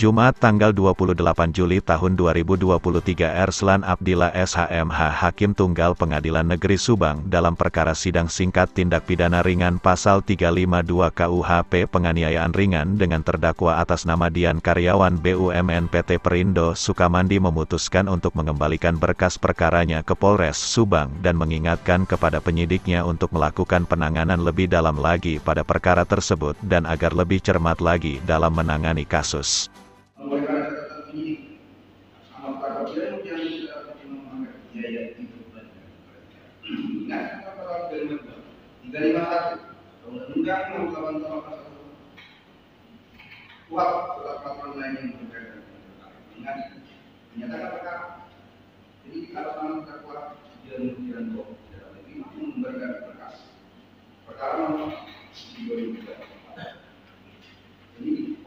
Jumat tanggal 28 Juli tahun 2023 Erslan Abdillah SHMH Hakim Tunggal Pengadilan Negeri Subang dalam perkara sidang singkat tindak pidana ringan pasal 352 KUHP penganiayaan ringan dengan terdakwa atas nama Dian karyawan BUMN PT Perindo Sukamandi memutuskan untuk mengembalikan berkas perkaranya ke Polres Subang dan mengingatkan kepada penyidiknya untuk melakukan penanganan lebih dalam lagi pada perkara tersebut dan agar lebih cermat lagi dalam menangani kasus. Oleh karena ini sama peradilan yang tidak mengambil biaya itu ingat kata dari 351 Undang-Undang Nomor 8 Tahun 2001 kuat surat laporan lain yang berkaitan dengan perkara. Ingat menyatakan perkara. Jadi kalau nama terdakwa Dian ini memberikan berkas perkara nomor 2003 ini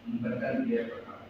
memberikan biaya perkara.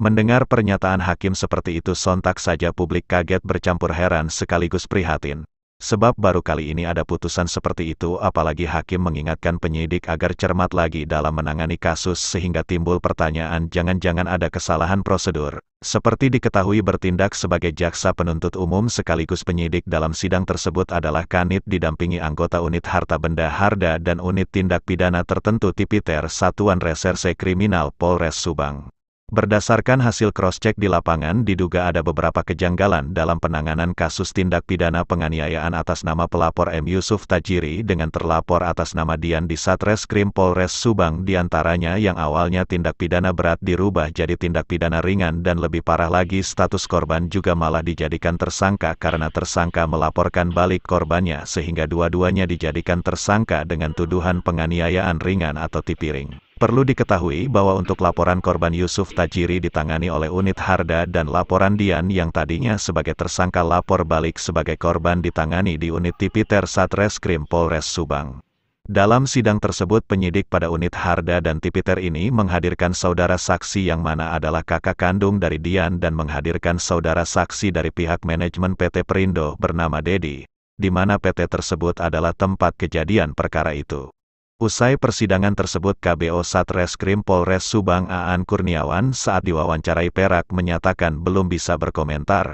Mendengar pernyataan hakim seperti itu sontak saja publik kaget bercampur heran sekaligus prihatin. Sebab baru kali ini ada putusan seperti itu apalagi hakim mengingatkan penyidik agar cermat lagi dalam menangani kasus sehingga timbul pertanyaan jangan-jangan ada kesalahan prosedur. Seperti diketahui bertindak sebagai jaksa penuntut umum sekaligus penyidik dalam sidang tersebut adalah Kanit didampingi anggota unit harta benda Harda dan unit tindak pidana tertentu Tipiter Satuan Reserse Kriminal Polres Subang. Berdasarkan hasil cross-check di lapangan diduga ada beberapa kejanggalan dalam penanganan kasus tindak pidana penganiayaan atas nama pelapor M. Yusuf Tajiri dengan terlapor atas nama Dian di Satreskrim Polres Subang diantaranya yang awalnya tindak pidana berat dirubah jadi tindak pidana ringan dan lebih parah lagi status korban juga malah dijadikan tersangka karena tersangka melaporkan balik korbannya sehingga dua-duanya dijadikan tersangka dengan tuduhan penganiayaan ringan atau tipiring. Perlu diketahui bahwa untuk laporan korban Yusuf Tajiri ditangani oleh unit Harda dan laporan Dian yang tadinya sebagai tersangka lapor balik sebagai korban ditangani di unit Tipiter Satreskrim Polres Subang. Dalam sidang tersebut penyidik pada unit Harda dan Tipiter ini menghadirkan saudara saksi yang mana adalah kakak kandung dari Dian dan menghadirkan saudara saksi dari pihak manajemen PT Perindo bernama Dedi, di mana PT tersebut adalah tempat kejadian perkara itu. Usai persidangan tersebut KBO Satreskrim Polres Subang Aan Kurniawan saat diwawancarai Perak menyatakan belum bisa berkomentar.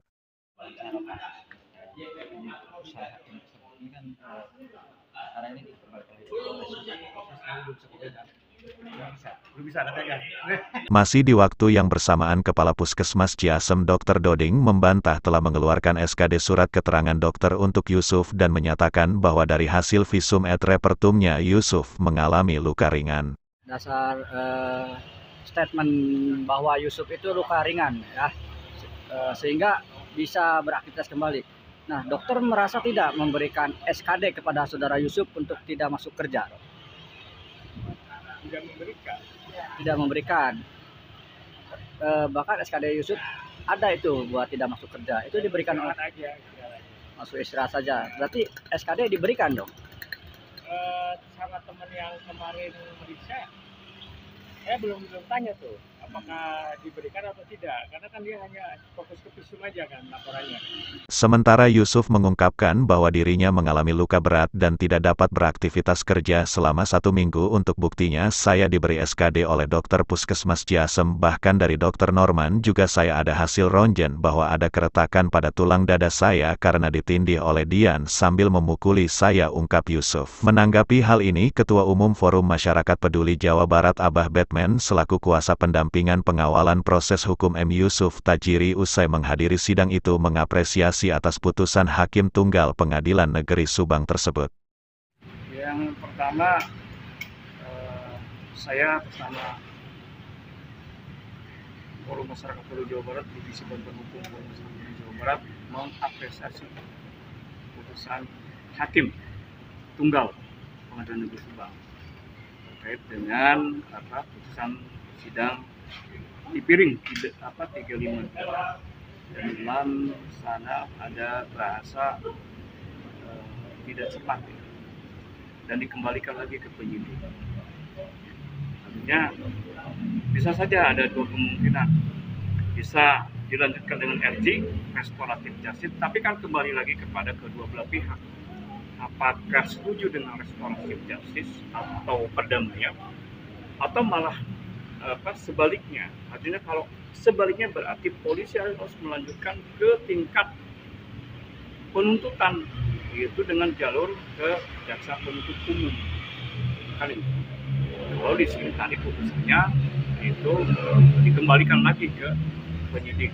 Masih di waktu yang bersamaan Kepala Puskesmas Ciasem Dr. Doding membantah telah mengeluarkan SKD surat keterangan dokter untuk Yusuf dan menyatakan bahwa dari hasil visum et repertumnya Yusuf mengalami luka ringan. Dasar statement bahwa Yusuf itu luka ringan ya, sehingga bisa beraktivitas kembali. Nah, dokter merasa tidak memberikan SKD kepada saudara Yusuf untuk tidak masuk kerja. Tidak memberikan. Bahkan SKD Yusuf ada itu buat tidak masuk kerja. Itu diberikan oleh masuk istirahat saja. Berarti SKD diberikan dong. Sama teman yang kemarin meriksa, saya belum tanya tuh apakah diberikan atau tidak, karena kan dia hanya fokus ke visum aja kan laporannya. Sementara Yusuf mengungkapkan bahwa dirinya mengalami luka berat dan tidak dapat beraktivitas kerja selama 1 minggu. Untuk buktinya saya diberi SKD oleh dokter Puskesmas Ciasem, bahkan dari dokter Norman juga saya ada hasil ronjen bahwa ada keretakan pada tulang dada saya karena ditindih oleh Dian sambil memukuli saya, ungkap Yusuf. Menanggapi hal ini Ketua Umum Forum Masyarakat Peduli Jawa Barat Abah Batman selaku kuasa pendampingan pengawalan proses hukum M. Yusuf Tajiri usai menghadiri sidang itu mengapresiasi atas putusan Hakim Tunggal Pengadilan Negeri Subang tersebut. Yang pertama, saya bersama Forum Masyarakat Peduli Jawa Barat, Divisi Bantuan Hukum Forum Masyarakat Peduli Jawa Barat mengapresiasi putusan Hakim Tunggal Pengadilan Negeri Subang terkait dengan putusan sidang Tipiring 352 dan dalam sana ada bahasa tidak cepat dan dikembalikan lagi ke penyidik. Artinya bisa saja ada dua kemungkinan, bisa dilanjutkan dengan RJ restoratif justice, tapi kan kembali lagi kepada kedua belah pihak apakah setuju dengan restoratif justice atau perdamaian atau malah sebaliknya. Artinya kalau sebaliknya berarti polisi harus melanjutkan ke tingkat penuntutan, yaitu dengan jalur ke jaksa penuntut umum. Kan itu. Kalau di sini tadi putusannya itu dikembalikan lagi ke penyidik.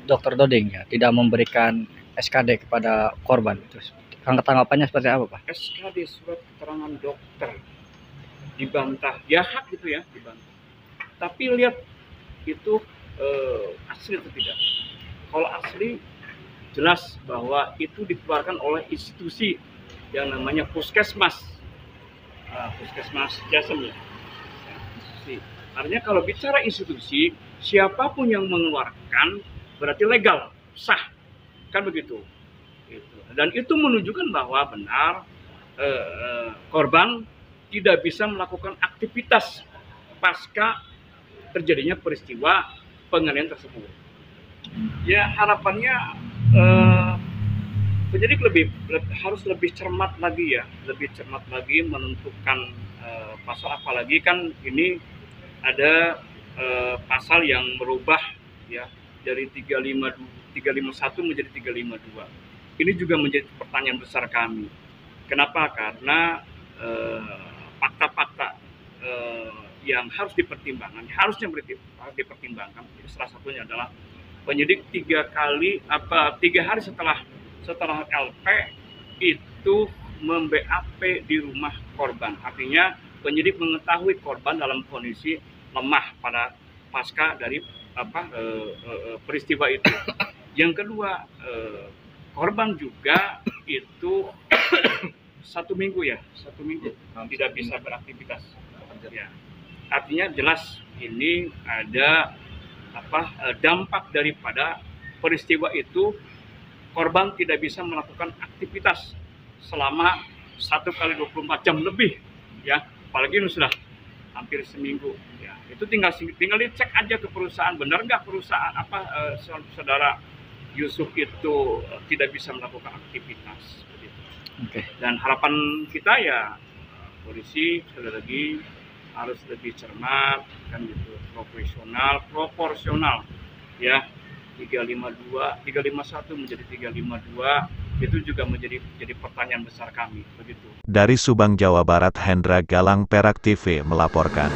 Dokter Doding ya tidak memberikan SKD kepada korban itu. Tanggapannya seperti apa, Pak? SKD surat keterangan dokter dibantah, ya hak gitu ya dibantah. Tapi lihat itu asli atau tidak. Kalau asli jelas bahwa itu dikeluarkan oleh institusi yang namanya Puskesmas, Puskesmas Jasem ya. Institusi. Artinya kalau bicara institusi, siapapun yang mengeluarkan berarti legal, sah, kan begitu. Dan itu menunjukkan bahwa benar korban tidak bisa melakukan aktivitas pasca terjadinya peristiwa penganiayaan tersebut. Ya harapannya penyidik harus lebih cermat lagi ya, lebih cermat lagi menentukan pasal, apalagi kan ini ada pasal yang merubah ya dari 351 menjadi 352. Ini juga menjadi pertanyaan besar kami. Kenapa? Karena fakta-fakta yang harus dipertimbangkan, harus dipertimbangkan. Jadi salah satunya adalah penyidik 3 hari setelah LP itu mem-BAP di rumah korban. Artinya penyidik mengetahui korban dalam kondisi lemah pada pasca dari peristiwa itu. Yang kedua, korban juga itu 1 minggu tidak bisa beraktivitas. Ya. Artinya jelas ini ada dampak daripada peristiwa itu, korban tidak bisa melakukan aktivitas selama 1x24 jam lebih ya, apalagi ini sudah hampir seminggu ya. Itu tinggal dicek aja ke perusahaan, benar nggak perusahaan saudara Yusuf itu tidak bisa melakukan aktivitas begitu. Oke. Dan harapan kita ya polisi sekali lagi harus lebih cermat kan gitu, profesional, proporsional ya. 351 menjadi 352 itu juga menjadi pertanyaan besar kami begitu. Dari Subang, Jawa Barat, Hendra Galang, Perak TV melaporkan.